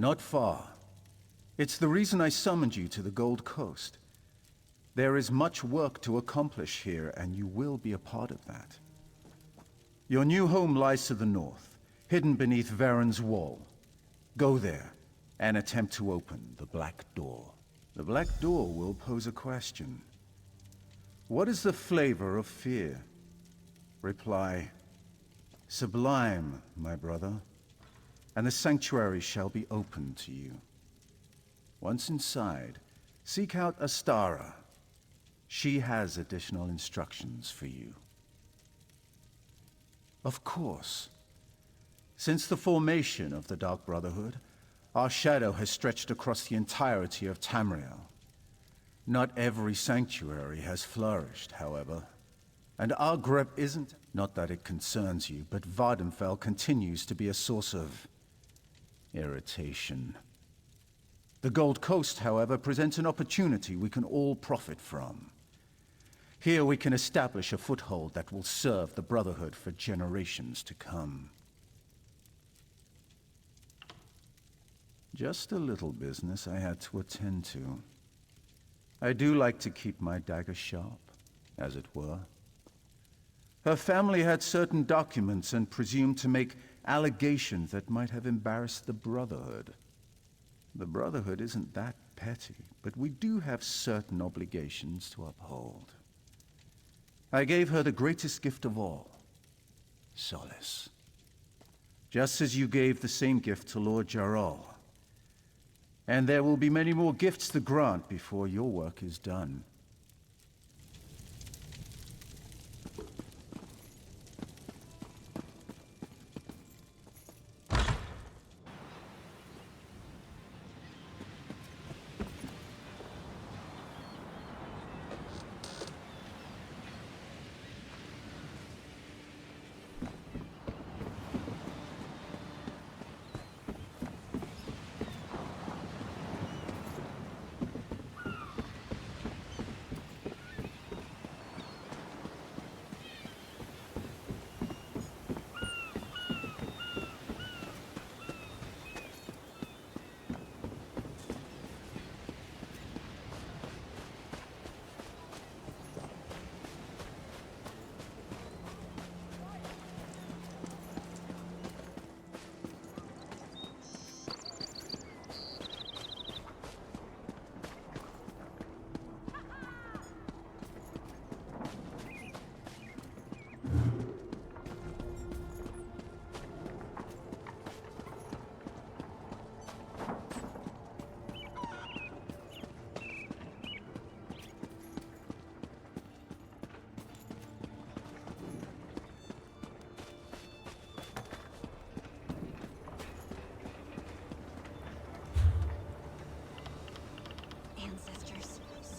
Not far. It's the reason I summoned you to the Gold Coast. There is much work to accomplish here, and you will be a part of that. Your new home lies to the north, hidden beneath Varen's wall. Go there, and attempt to open the Black Door. The Black Door will pose a question. What is the flavor of fear? Reply, sublime, my brother, and the sanctuary shall be open to you. Once inside, seek out Astara. She has additional instructions for you. Of course, since the formation of the Dark Brotherhood, our shadow has stretched across the entirety of Tamriel. Not every sanctuary has flourished, however. And our grip isn't... Not that it concerns you, but Vardenfell continues to be a source of... irritation. The Gold Coast, however, presents an opportunity we can all profit from. Here we can establish a foothold that will serve the Brotherhood for generations to come. Just a little business I had to attend to. I do like to keep my dagger sharp, as it were. Her family had certain documents and presumed to make allegations that might have embarrassed the Brotherhood. The Brotherhood isn't that petty, but we do have certain obligations to uphold. I gave her the greatest gift of all, solace. Just as you gave the same gift to Lord Jarrell. And there will be many more gifts to grant before your work is done.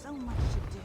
So much to do.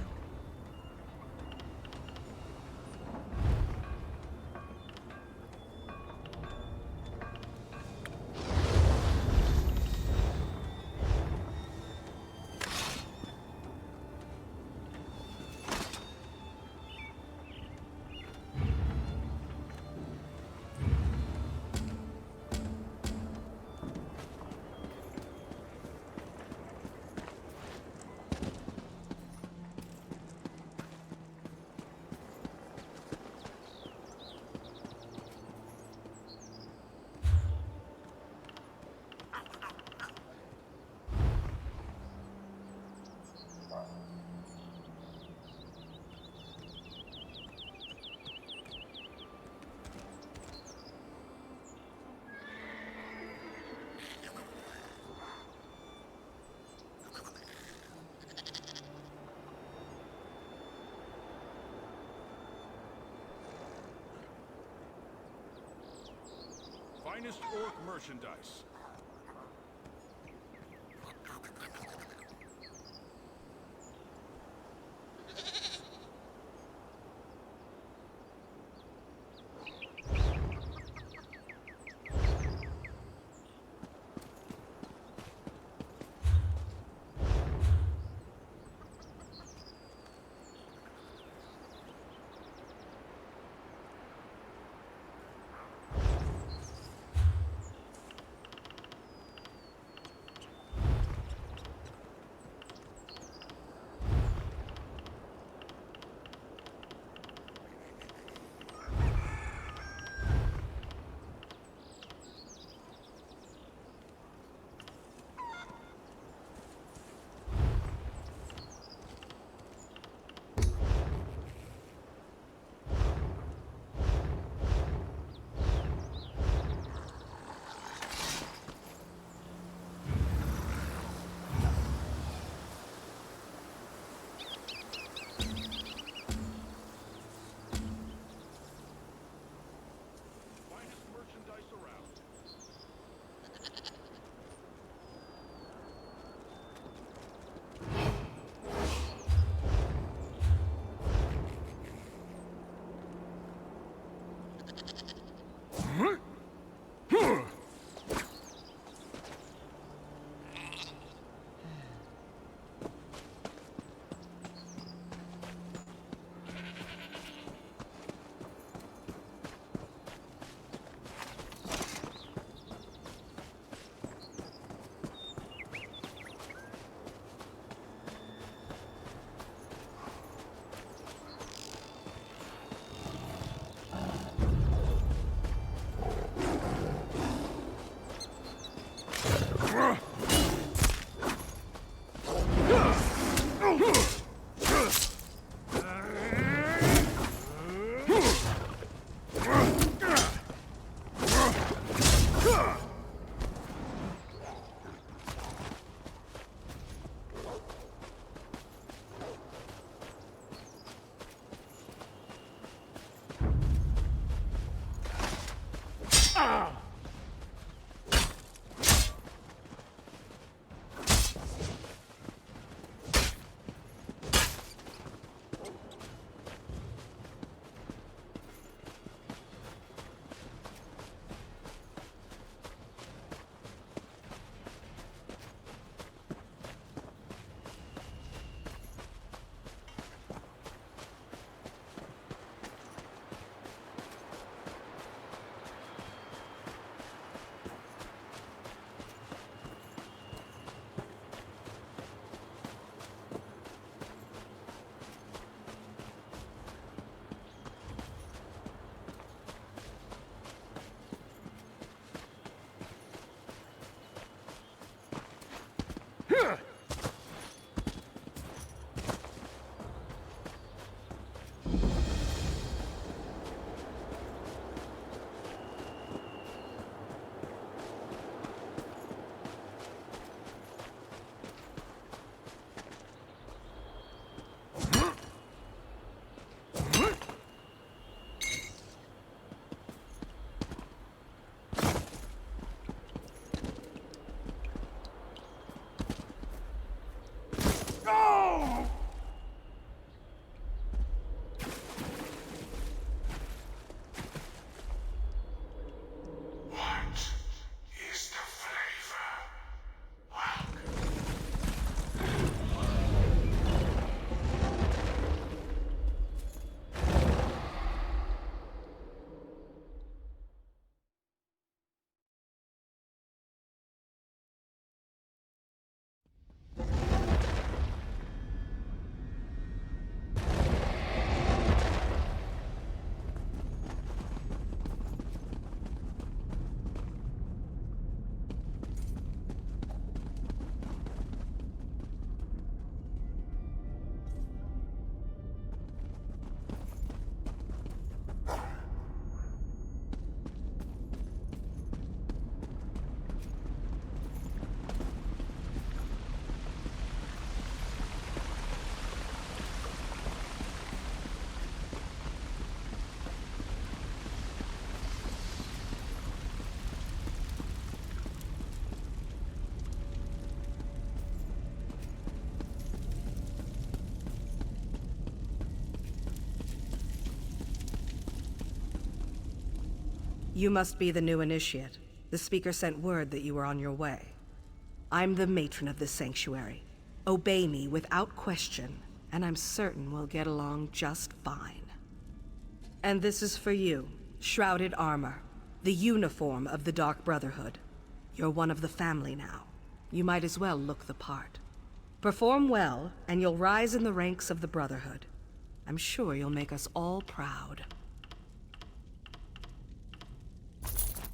Finest orc merchandise. You must be the new initiate. The speaker sent word that you were on your way. I'm the matron of this sanctuary. Obey me without question, and I'm certain we'll get along just fine. And this is for you, shrouded armor, the uniform of the Dark Brotherhood. You're one of the family now. You might as well look the part. Perform well, and you'll rise in the ranks of the Brotherhood. I'm sure you'll make us all proud.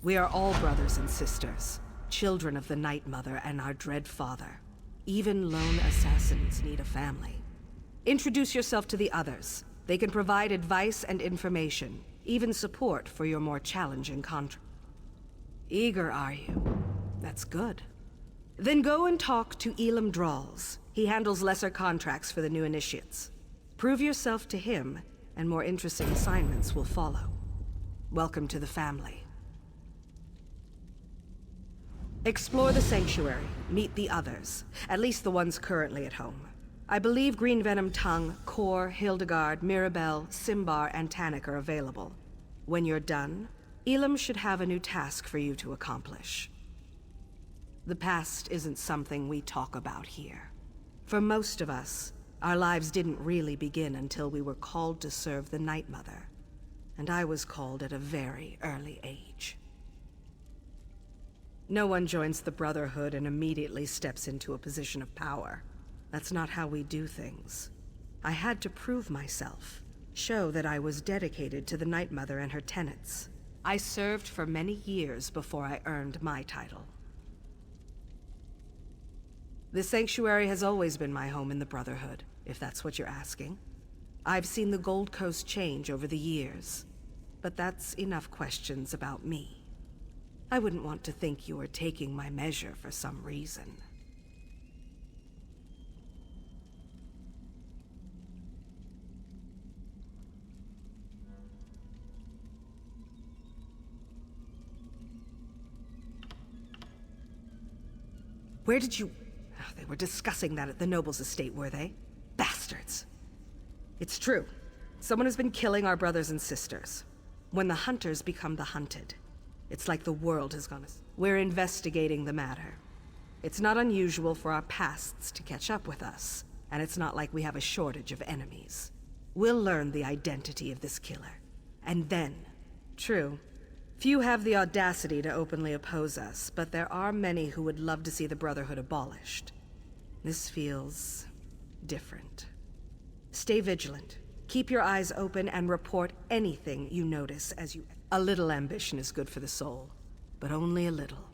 We are all brothers and sisters, children of the Night Mother and our dread father. Even lone assassins need a family. Introduce yourself to the others. They can provide advice and information, even support for your more challenging contract. Eager, are you? That's good. Then go and talk to Elam Drawls. He handles lesser contracts for the new initiates. Prove yourself to him, and more interesting assignments will follow. Welcome to the family. Explore the sanctuary, meet the others, at least the ones currently at home. I believe Green Venom Tongue, Kor, Hildegard, Mirabelle, Simbar, and Tannic are available. When you're done, Elam should have a new task for you to accomplish. The past isn't something we talk about here. For most of us, our lives didn't really begin until we were called to serve the Night Mother. And I was called at a very early age. No one joins the Brotherhood and immediately steps into a position of power. That's not how we do things. I had to prove myself, show that I was dedicated to the Night Mother and her tenets. I served for many years before I earned my title. The sanctuary has always been my home in the Brotherhood, if that's what you're asking. I've seen the Gold Coast change over the years, but that's enough questions about me. I wouldn't want to think you were taking my measure for some reason. Where did you... Oh, they were discussing that at the noble's estate, were they? Bastards. It's true. Someone has been killing our brothers and sisters. When the hunters become the hunted, it's like the world has gone... We're investigating the matter. It's not unusual for our pasts to catch up with us, and it's not like we have a shortage of enemies. We'll learn the identity of this killer. And then... True. Few have the audacity to openly oppose us, but there are many who would love to see the Brotherhood abolished. This feels... different. Stay vigilant. Keep your eyes open and report anything you notice as you... A little ambition is good for the soul, but only a little.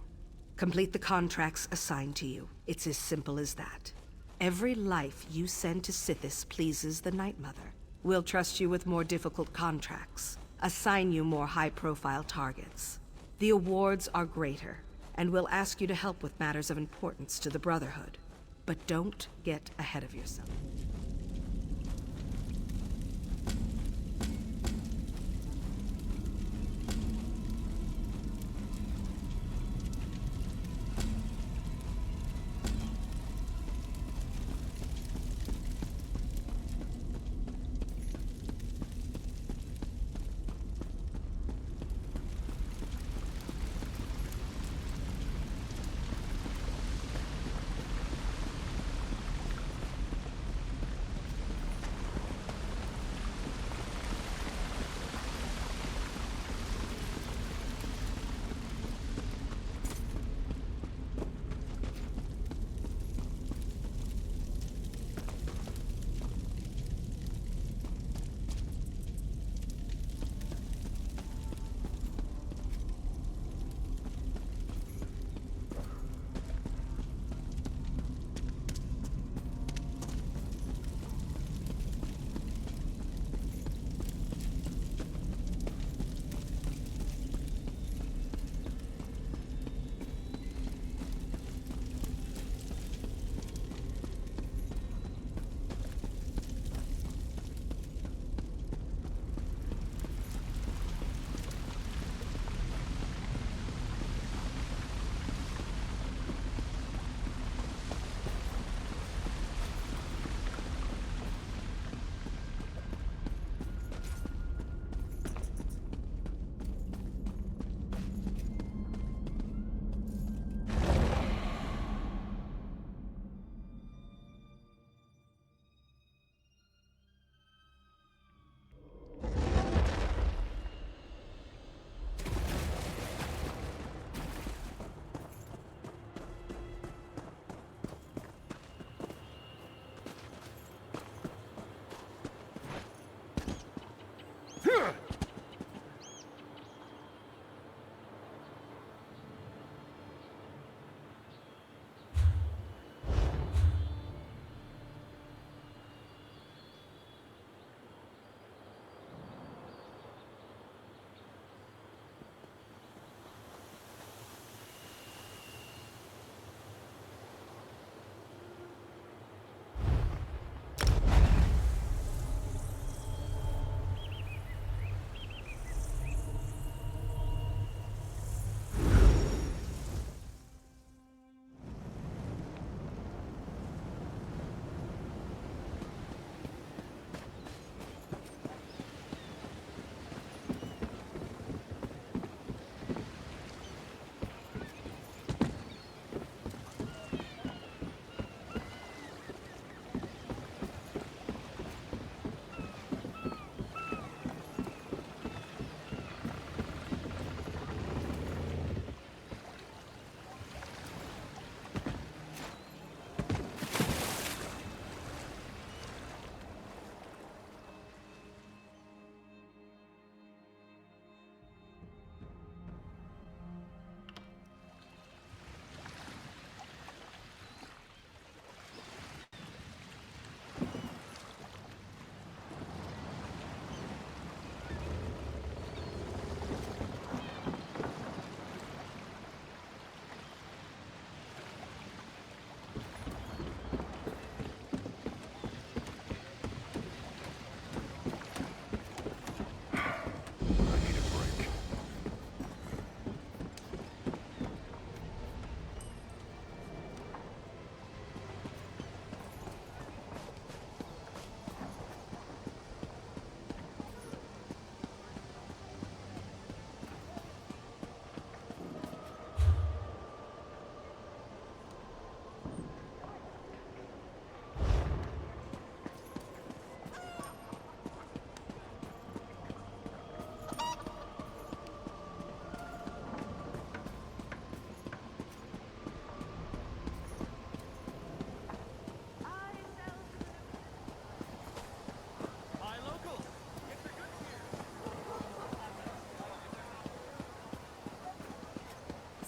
Complete the contracts assigned to you. It's as simple as that. Every life you send to Sithis pleases the Night Mother. We'll trust you with more difficult contracts. Assign you more high-profile targets. The awards are greater, and we'll ask you to help with matters of importance to the Brotherhood. But don't get ahead of yourself.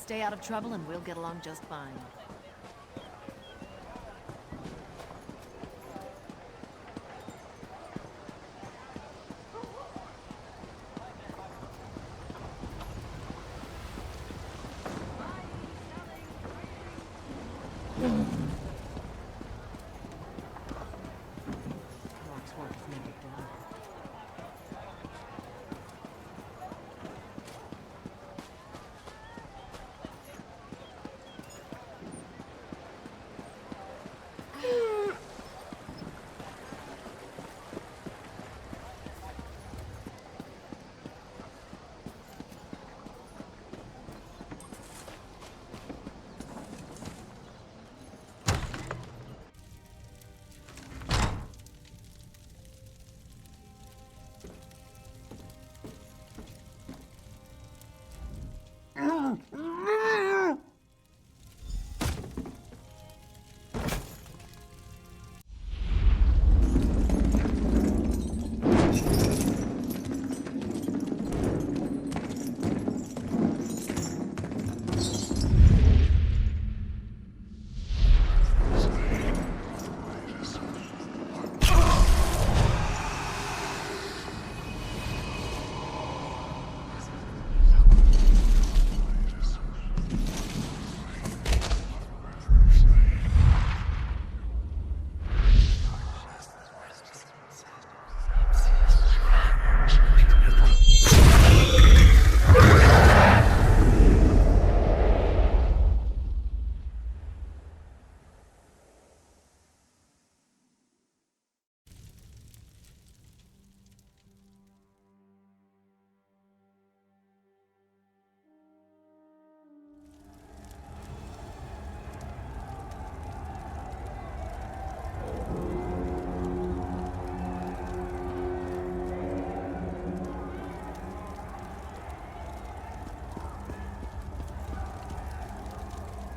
stay out of trouble and we'll get along just fine.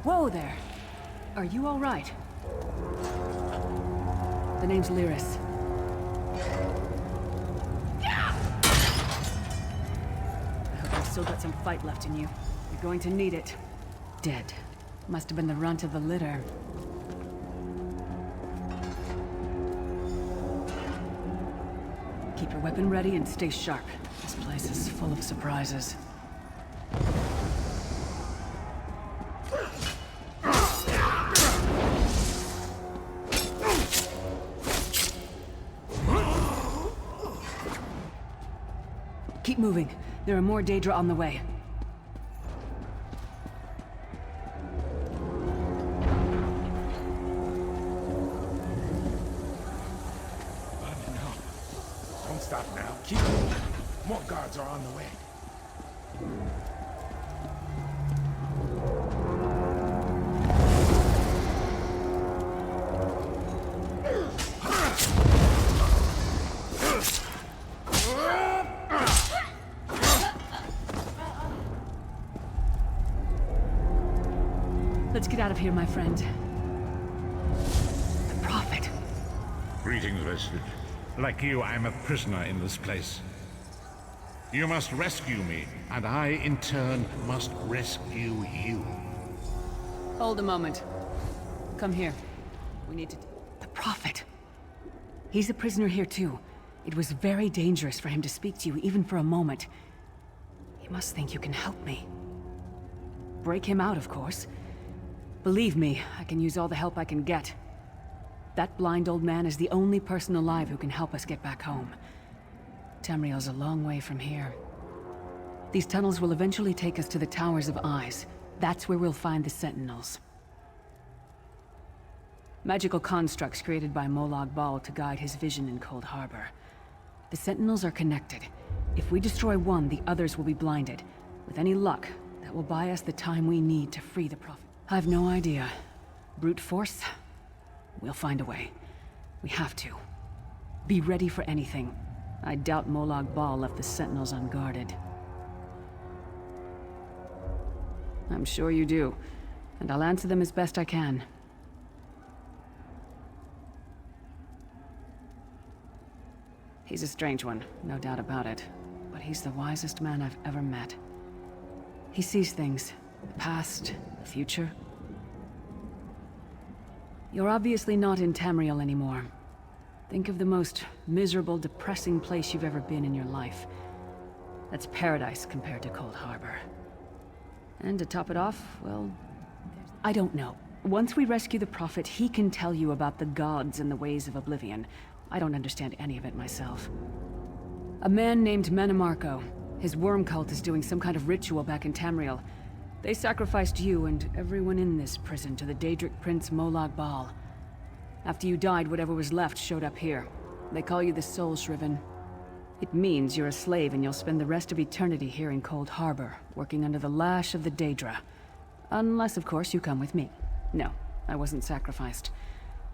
Whoa there. Are you all right? The name's Lyris. I hope you've still got some fight left in you. You're going to need it. Dead. Must have been the runt of the litter. Keep your weapon ready and stay sharp. This place is full of surprises. Keep moving. There are more Daedra on the way. No. Don't stop now. Keep moving. More guards are on the way. Let's get out of here, my friend. The Prophet. Greetings, Vestige. Like you, I'm a prisoner in this place. You must rescue me, and I, in turn, must rescue you. Hold a moment. Come here. We need to... The Prophet. He's a prisoner here, too. It was very dangerous for him to speak to you, even for a moment. You must think you can help me. Break him out, of course. Believe me, I can use all the help I can get. That blind old man is the only person alive who can help us get back home. Tamriel's a long way from here. These tunnels will eventually take us to the Towers of Eyes. That's where we'll find the Sentinels. Magical constructs created by Molag Bal to guide his vision in Cold Harbor. The Sentinels are connected. If we destroy one, the others will be blinded. With any luck, that will buy us the time we need to free the Prophet. I've no idea. Brute force? We'll find a way. We have to. Be ready for anything. I doubt Molag Bal left the Sentinels unguarded. I'm sure you do. And I'll answer them as best I can. He's a strange one, no doubt about it. But he's the wisest man I've ever met. He sees things The past, the future. You're obviously not in Tamriel anymore. Think of the most miserable, depressing place you've ever been in your life. That's paradise compared to Cold Harbor. And to top it off, well, I don't know. Once we rescue the Prophet, he can tell you about the gods and the ways of Oblivion. I don't understand any of it myself. A man named Manamarco. His worm cult is doing some kind of ritual back in Tamriel. They sacrificed you and everyone in this prison to the Daedric Prince Molag Bal. After you died, whatever was left showed up here. They call you the Soul Shriven. It means you're a slave and you'll spend the rest of eternity here in Cold Harbor, working under the lash of the Daedra. Unless, of course, you come with me. No, I wasn't sacrificed.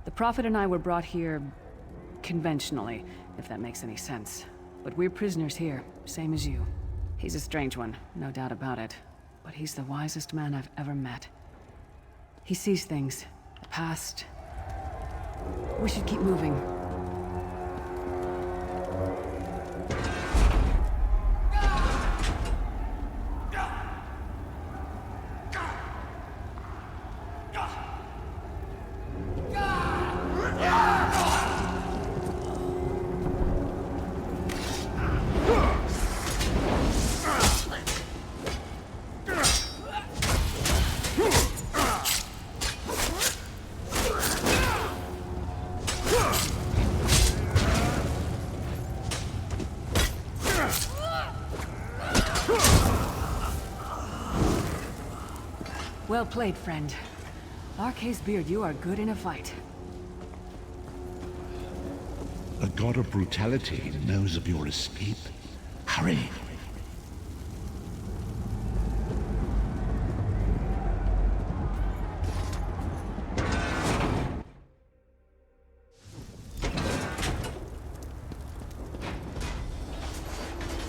The Prophet and I were brought here conventionally, if that makes any sense. But we're prisoners here, same as you. He's a strange one, no doubt about it. But he's the wisest man I've ever met. He sees things, the past. We should keep moving. Well played, friend. Arca's beard, you are good in a fight. A god of brutality knows of your escape. Hurry!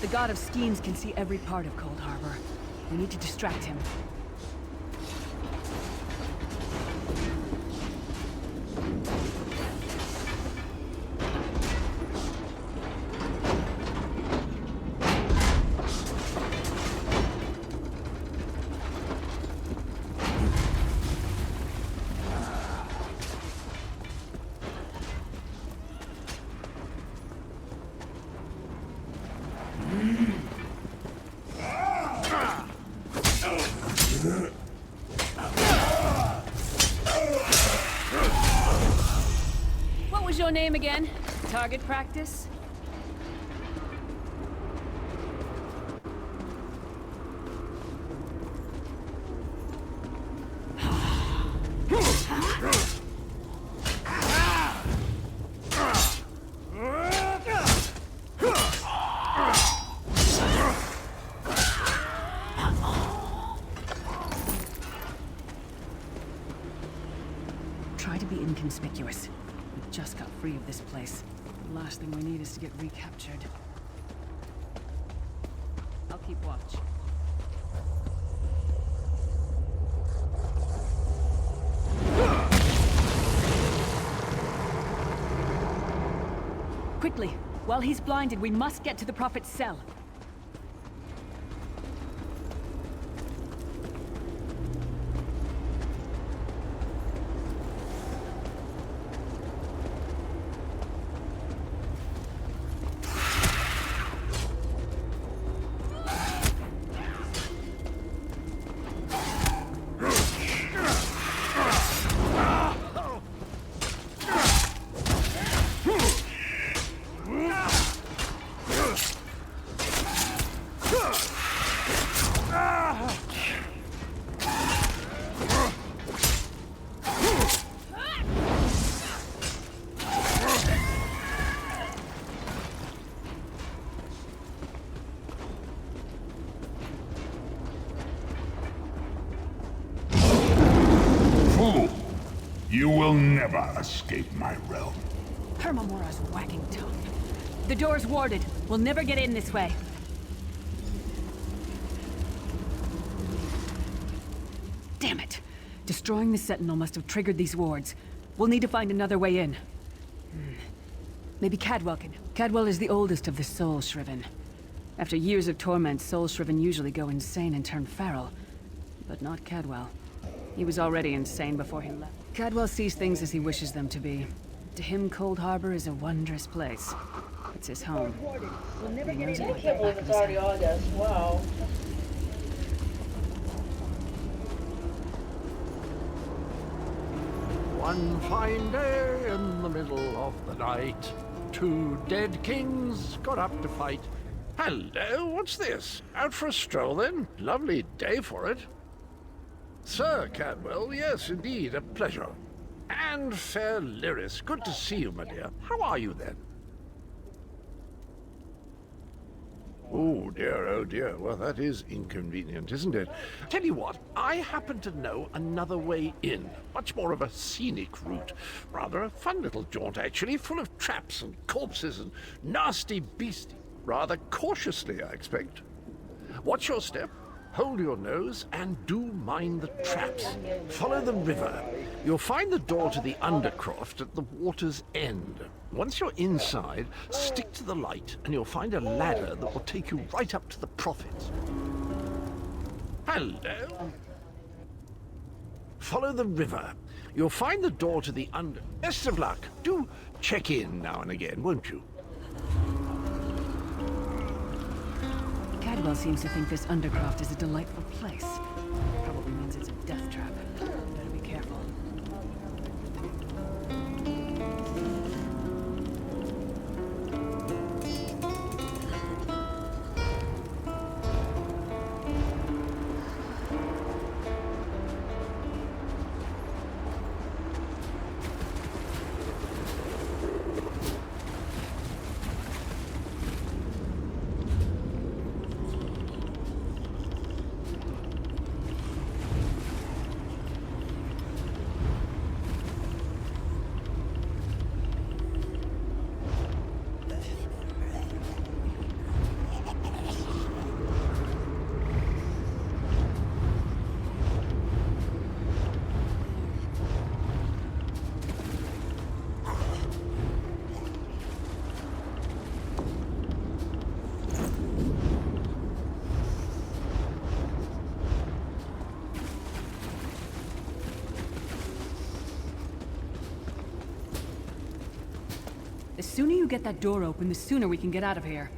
The god of schemes can see every part of Cold Harbor. We need to distract him. What was your name again? Target practice? Try to be inconspicuous. We just got free of this place. The last thing we need is to get recaptured. I'll keep watch. Quickly! While he's blinded, we must get to the Prophet's cell. You will never escape my realm. Hermamora's wagging tongue. The door's warded. We'll never get in this way. Damn it! Destroying the Sentinel must have triggered these wards. We'll need to find another way in. Maybe Cadwell can. Cadwell is the oldest of the Soul Shriven. After years of torment, Soul Shriven usually go insane and turn feral. but not Cadwell. He was already insane before he left. Cadwell sees things as he wishes them to be. To him, Cold Harbor is a wondrous place. It's his home. He knows it like the back of his hand. Wow. One fine day in the middle of the night, two dead kings got up to fight. Hello, what's this? Out for a stroll then? Lovely day for it. Sir Cadwell, yes, indeed, a pleasure. And fair Lyris, good to see you, my dear. How are you then? Oh dear, well that is inconvenient, isn't it? Tell you what, I happen to know another way in. Much more of a scenic route. Rather a fun little jaunt, actually, full of traps and corpses and nasty beasties. Rather cautiously, I expect. Watch your step, hold your nose, and do mind the traps. Follow the river. You'll find the door to the undercroft at the water's end. Once you're inside, stick to the light, and you'll find a ladder that will take you right up to the prophets. Hello? Follow the river. You'll find the door to the under... Best of luck. Do check in now and again, won't you? Cadwell seems to think this undercroft is a delightful place. Probably means it's a death trap. Better be careful. The sooner you get that door open, the sooner we can get out of here.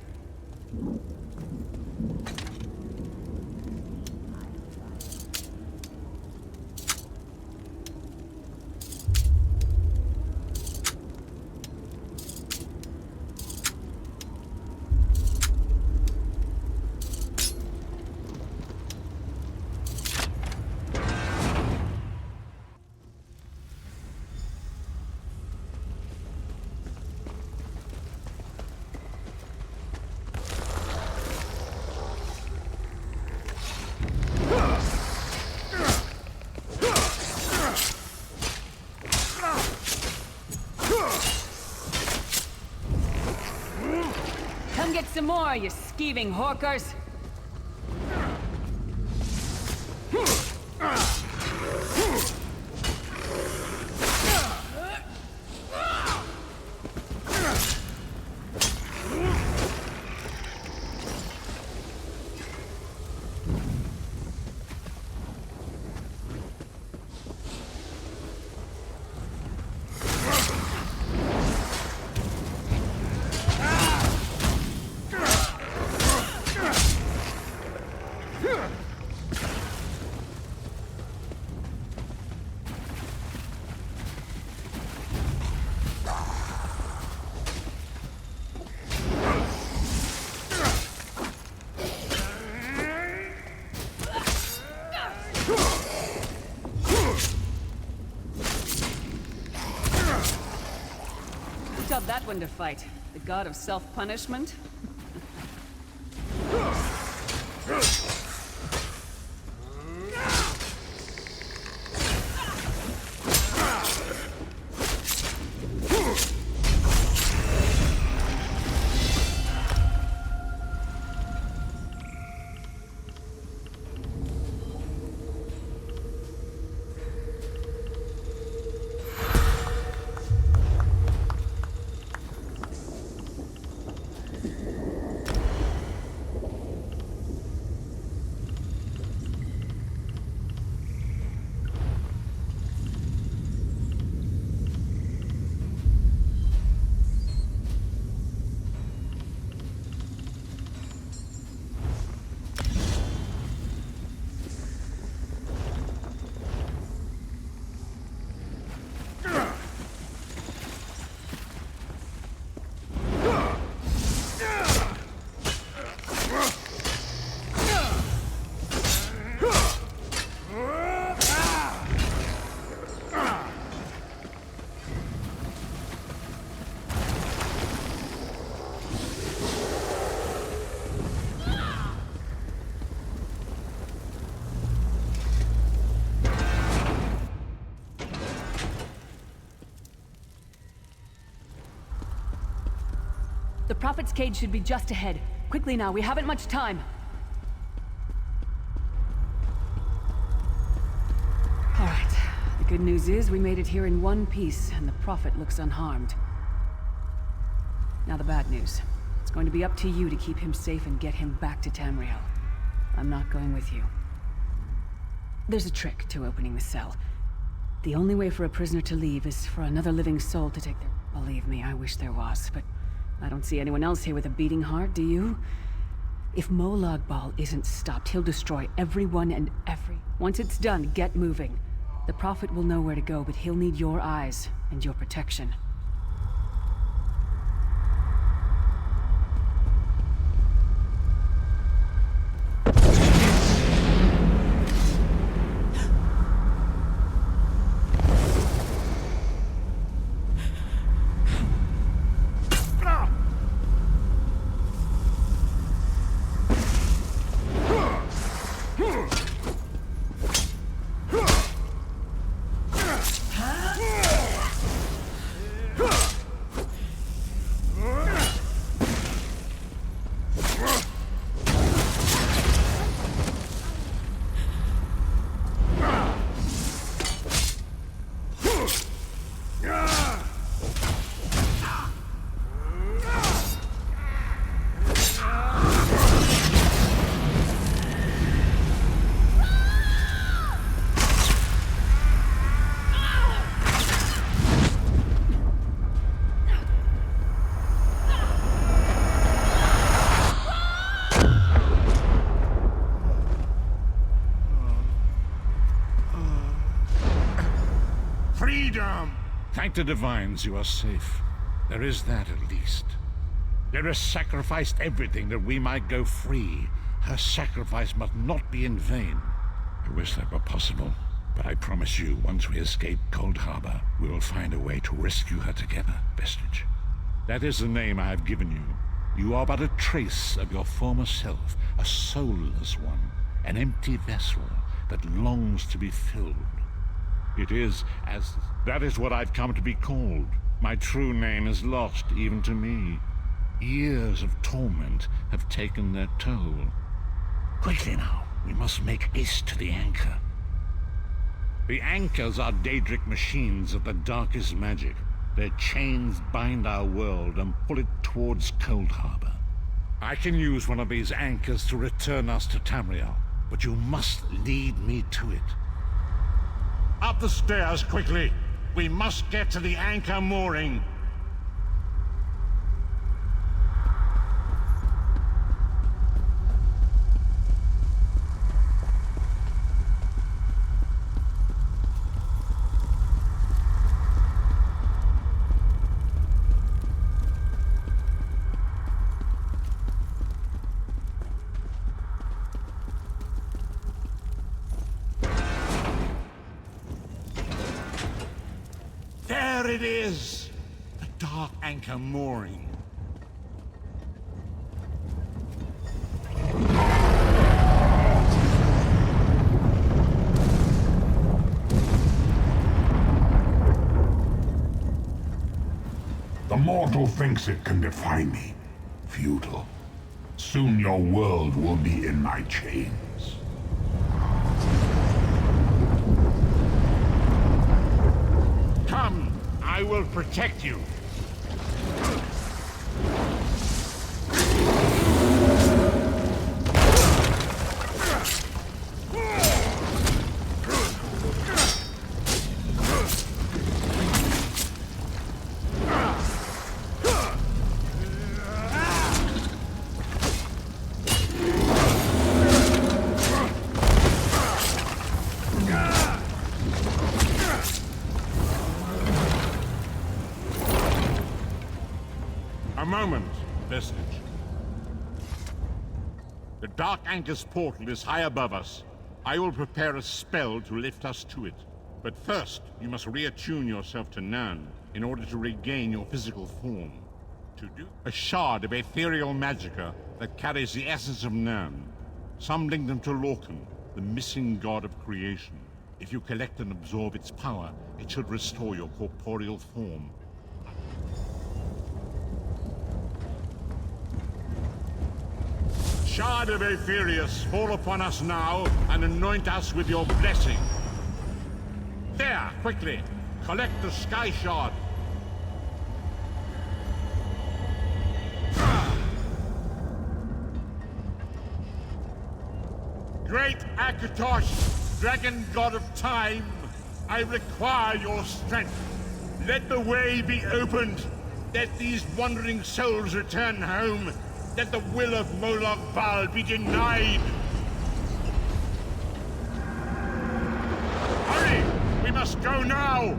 Come get some more, you skeeving hawkers! Tell that one to fight. The god of self-punishment? The Prophet's cage should be just ahead. Quickly now, we haven't much time. All right. The good news is we made it here in one piece, and the Prophet looks unharmed. Now the bad news. It's going to be up to you to keep him safe and get him back to Tamriel. I'm not going with you. There's a trick to opening the cell. The only way for a prisoner to leave is for another living soul to take their... Believe me, I wish there was, but I don't see anyone else here with a beating heart, do you? If Molag Bal isn't stopped, he'll destroy everyone and every... Once it's done, get moving. The Prophet will know where to go, but he'll need your eyes and your protection. Thank the divines you are safe. There is that at least. Lyra sacrificed everything that we might go free. Her sacrifice must not be in vain. I wish that were possible, but I promise you, once we escape Cold Harbor, we will find a way to rescue her together, Vestige. That is the name I have given you. You are but a trace of your former self, a soulless one, an empty vessel that longs to be filled. That is what I've come to be called. My true name is lost even to me. Years of torment have taken their toll. Quickly now, we must make haste to the anchor. The anchors are Daedric machines of the darkest magic. Their chains bind our world and pull it towards Cold Harbor. I can use one of these anchors to return us to Tamriel, but you must lead me to it. Up the stairs, quickly! We must get to the anchor mooring! There it is! The dark anchor mooring. The mortal thinks it can defy me. Futile. Soon your world will be in my chains. Come, I will protect you. A moment, Vestige. The Dark Anchor's portal is high above us. I will prepare a spell to lift us to it. But first, you must reattune yourself to Nan in order to regain your physical form. To do a shard of ethereal magicka that carries the essence of Nan. Some link them to Lorcan, the missing god of creation. If you collect and absorb its power, it should restore your corporeal form. Shard of Aetherius, fall upon us now and anoint us with your blessing. There, quickly, collect the Sky Shard. Great Akatosh, dragon god of time, I require your strength. Let the way be opened. Let these wandering souls return home. Let the will of Moloch Baal be denied. Hurry! We must go now!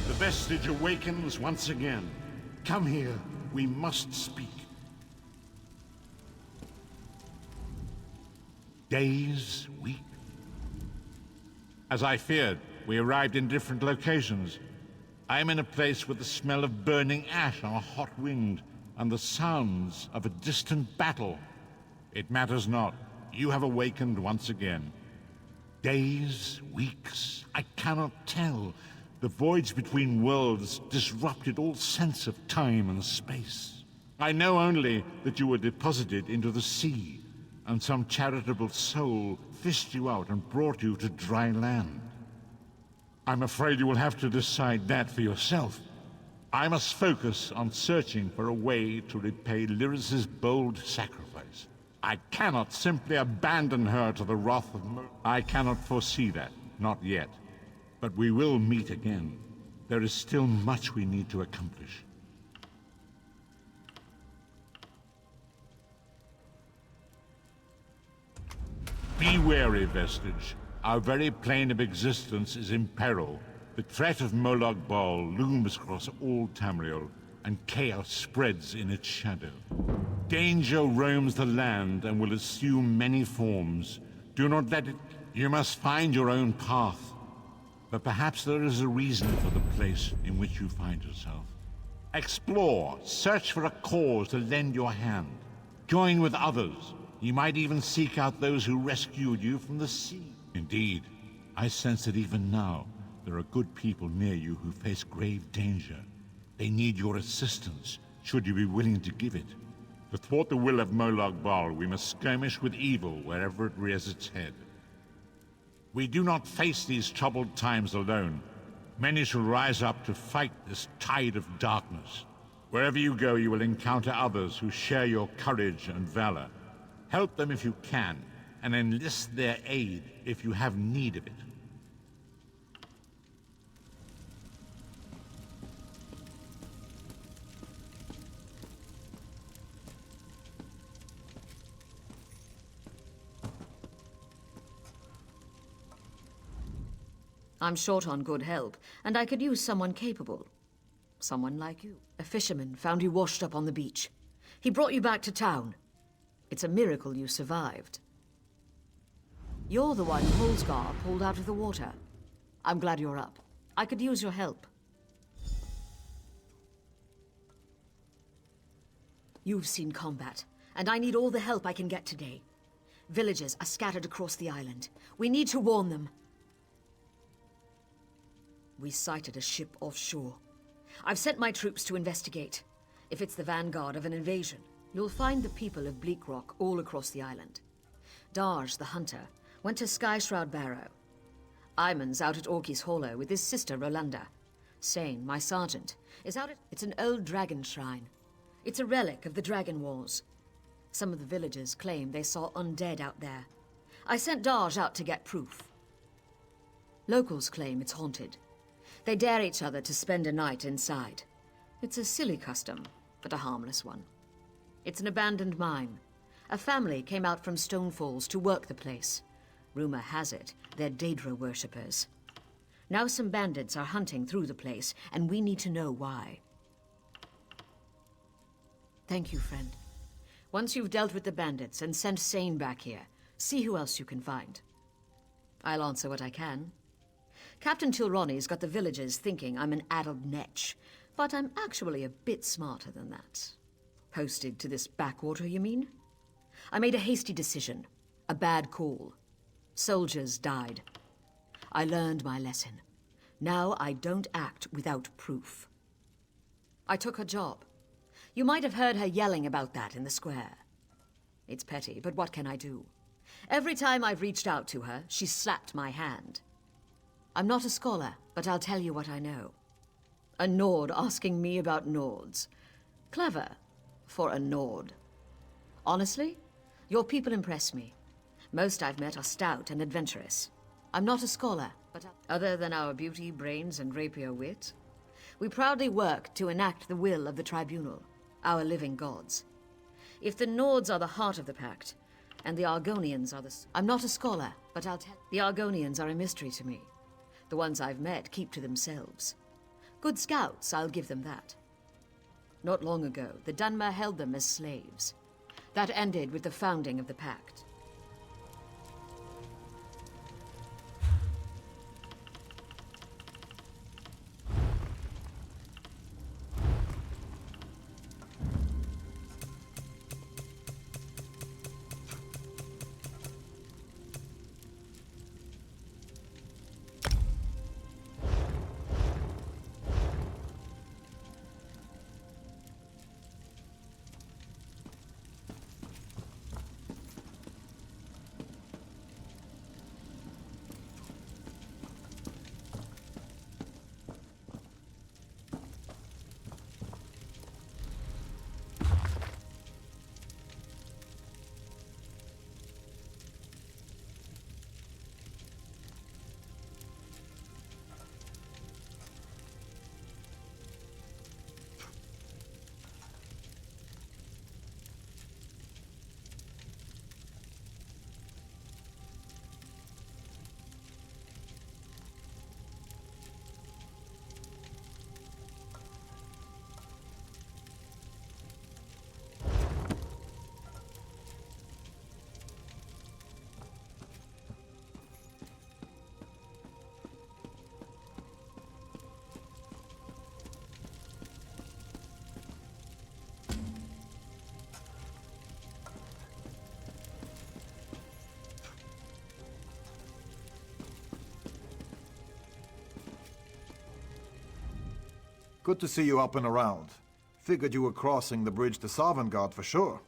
The vestige awakens once again. Come here, we must speak. Days, weeks. As I feared, we arrived in different locations. I am in a place with the smell of burning ash on a hot wind, and the sounds of a distant battle. It matters not. You have awakened once again. Days, weeks, I cannot tell. The voids between worlds disrupted all sense of time and space. I know only that you were deposited into the sea, and some charitable soul fished you out and brought you to dry land. I'm afraid you will have to decide that for yourself. I must focus on searching for a way to repay Lyris's bold sacrifice. I cannot simply abandon her to the wrath of I cannot foresee that, not yet. But we will meet again. There is still much we need to accomplish. Be wary, Vestige. Our very plane of existence is in peril. The threat of Moloch Baal looms across all Tamriel, and chaos spreads in its shadow. Danger roams the land and will assume many forms. Do not let it... You must find your own path. But perhaps there is a reason for the place in which you find yourself. Explore, search for a cause to lend your hand. Join with others. You might even seek out those who rescued you from the sea. Indeed, I sense that even now, there are good people near you who face grave danger. They need your assistance, should you be willing to give it. To thwart the will of Moloch Baal, we must skirmish with evil wherever it rears its head. We do not face these troubled times alone. Many shall rise up to fight this tide of darkness. Wherever you go, you will encounter others who share your courage and valor. Help them if you can, and enlist their aid if you have need of it. I'm short on good help, and I could use someone capable. Someone like you. A fisherman found you washed up on the beach. He brought you back to town. It's a miracle you survived. You're the one Holsgar pulled out of the water. I'm glad you're up. I could use your help. You've seen combat, and I need all the help I can get today. Villages are scattered across the island. We need to warn them. We sighted a ship offshore. I've sent my troops to investigate. If it's the vanguard of an invasion, you'll find the people of Bleak Rock all across the island. Darj, the hunter, went to Skyshroud Barrow. Iman's out at Orky's Hollow with his sister Rolanda. Sane, my sergeant, is out at... It's an old dragon shrine. It's a relic of the Dragon Wars. Some of the villagers claim they saw undead out there. I sent Darj out to get proof. Locals claim it's haunted. They dare each other to spend a night inside. It's a silly custom, but a harmless one. It's an abandoned mine. A family came out from Stone Falls to work the place. Rumor has it, they're Daedra worshippers. Now some bandits are hunting through the place, and we need to know why. Thank you, friend. Once you've dealt with the bandits and sent Sane back here, see who else you can find. I'll answer what I can. Captain Chilronni's got the villagers thinking I'm an addled netch, but I'm actually a bit smarter than that. Posted to this backwater, you mean? I made a hasty decision. A bad call. Soldiers died. I learned my lesson. Now I don't act without proof. I took her job. You might have heard her yelling about that in the square. It's petty, but what can I do? Every time I've reached out to her, she's slapped my hand. I'm not a scholar, but I'll tell you what I know. A Nord asking me about Nords. Clever for a Nord. Honestly, your people impress me. Most I've met are stout and adventurous. I'm not a scholar, but other than our beauty, brains, and rapier wit, we proudly work to enact the will of the Tribunal, our living gods. If the Nords are the heart of the pact, and the Argonians are the... I'm not a scholar, but I'll tell... The Argonians are a mystery to me. The ones I've met keep to themselves. Good scouts, I'll give them that. Not long ago, the Dunmer held them as slaves. That ended with the founding of the pact. Good to see you up and around. Figured you were crossing the bridge to Sovngarde for sure.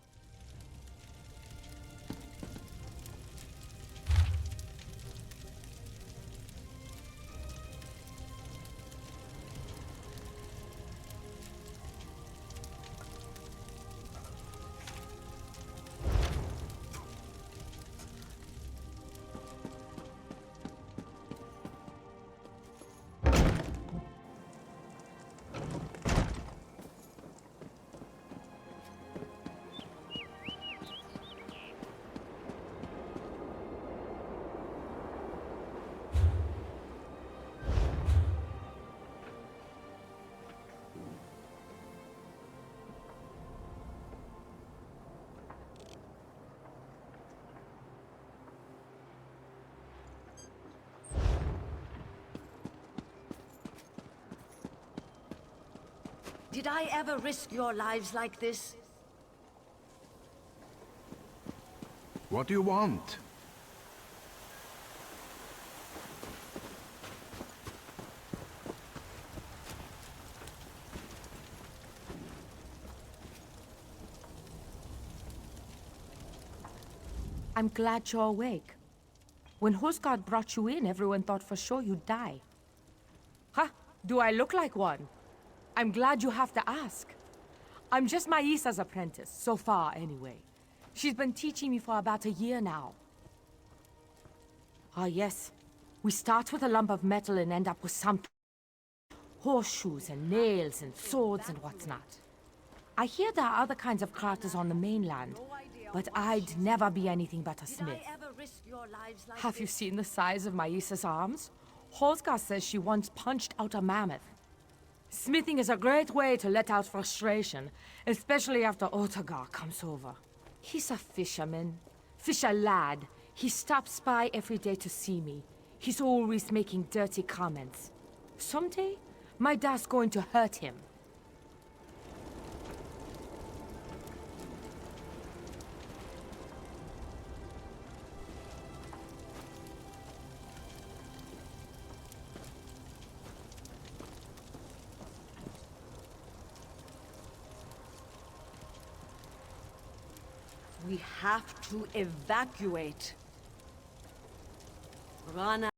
Did I ever risk your lives like this? What do you want? I'm glad you're awake. When Husgard brought you in, everyone thought for sure you'd die. Huh? Do I look like one? I'm glad you have to ask. I'm just Maisa's apprentice, so far anyway. She's been teaching me for about a year now. Ah, yes. We start with a lump of metal and end up with something. Horseshoes and nails and swords and what's not. I hear there are other kinds of crafters on the mainland, but I'd never be anything but a smith. Have you seen the size of Maisa's arms? Hosgar says she once punched out a mammoth. Smithing is a great way to let out frustration, especially after Otagar comes over. He's a fisherman. Fisher lad. He stops by every day to see me. He's always making dirty comments. Someday, my dad's going to hurt him. We have to evacuate. Run